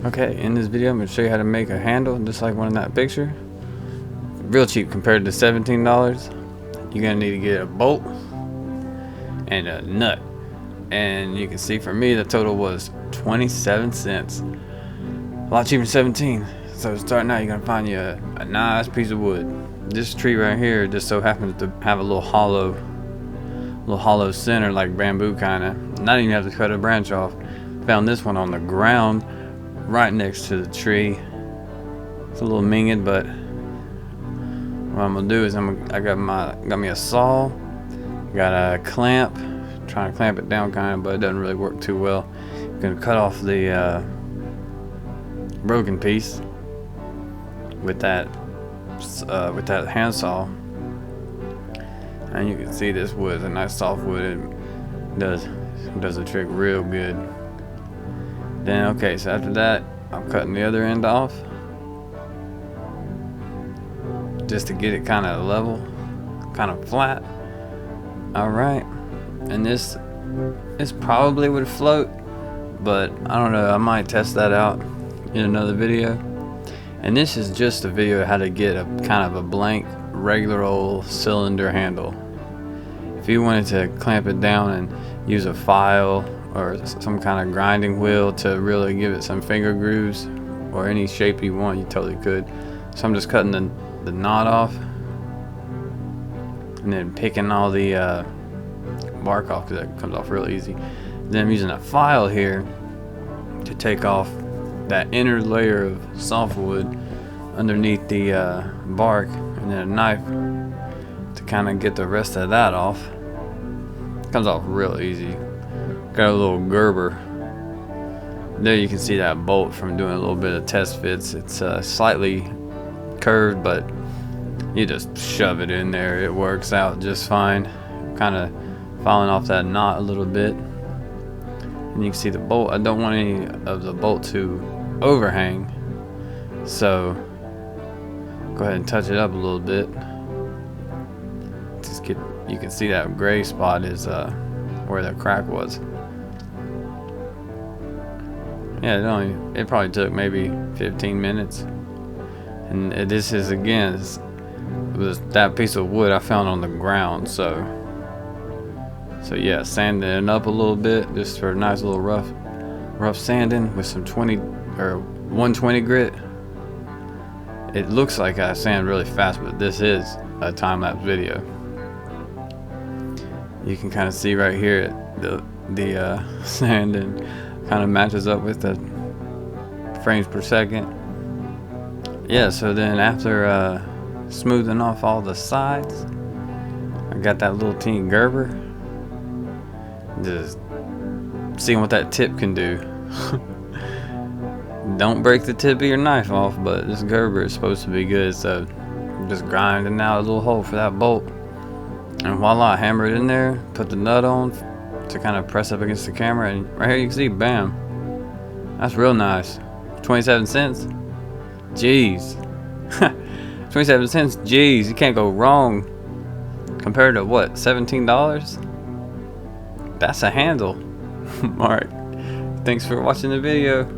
Okay, in this video I'm going to show you how to make a handle just like one in that picture. Real cheap compared to $17. You're going to need to get a bolt and a nut. And you can see for me the total was 27 cents. A lot cheaper than 17. So starting out, you're going to find you a nice piece of wood. This tree right here just so happens to have a little hollow center, like bamboo kinda. Not even have to cut a branch off. Found this one on the ground right next to the tree. It's a little minged, but what I'm gonna do is I got me a saw, got a clamp, trying to clamp it down kinda, but it doesn't really work too well. I'm gonna cut off the broken piece with that handsaw. And you can see this wood is a nice soft wood. It does the trick real good. Then okay, so after that I'm cutting the other end off just to get it kind of level, kind of flat. Alright, and this probably would float, but I don't know, I might test that out in another video. And this is just a video how to get a kind of a blank regular old cylinder handle. If you wanted to clamp it down and use a file or some kind of grinding wheel to really give it some finger grooves or any shape you want, you totally could. So I'm just cutting the knot off and then picking all the bark off, because that comes off real easy. Then I'm using a file here to take off that inner layer of softwood underneath the bark, and then a knife to kind of get the rest of that off. Comes off real easy. Got a little Gerber. There you can see that bolt from doing a little bit of test fits. It's slightly curved, but you just shove it in there. It works out just fine. Kind of falling off that knot a little bit. And you can see the bolt. I don't want any of the bolt to overhang, so go ahead and touch it up a little bit. You can see that gray spot is where the crack was. Yeah, it probably took maybe 15 minutes. And this is, again, was that piece of wood I found on the ground. So yeah, sanding it up a little bit just for a nice little rough sanding with some 120 grit. It looks like I sand really fast, but this is a time-lapse video. You can kind of see right here the sanding kind of matches up with the frames per second. Yeah, so then after smoothing off all the sides, I got that little teeny Gerber. Just seeing what that tip can do. Don't break the tip of your knife off, but this Gerber is supposed to be good, so I'm just grinding out a little hole for that bolt. And voila, hammer it in there, put the nut on to kind of press up against the camera, and right here you can see, bam. That's real nice. 27 cents? Jeez. 27 cents, jeez, you can't go wrong. Compared to what, $17? That's a handle. Alright, thanks for watching the video.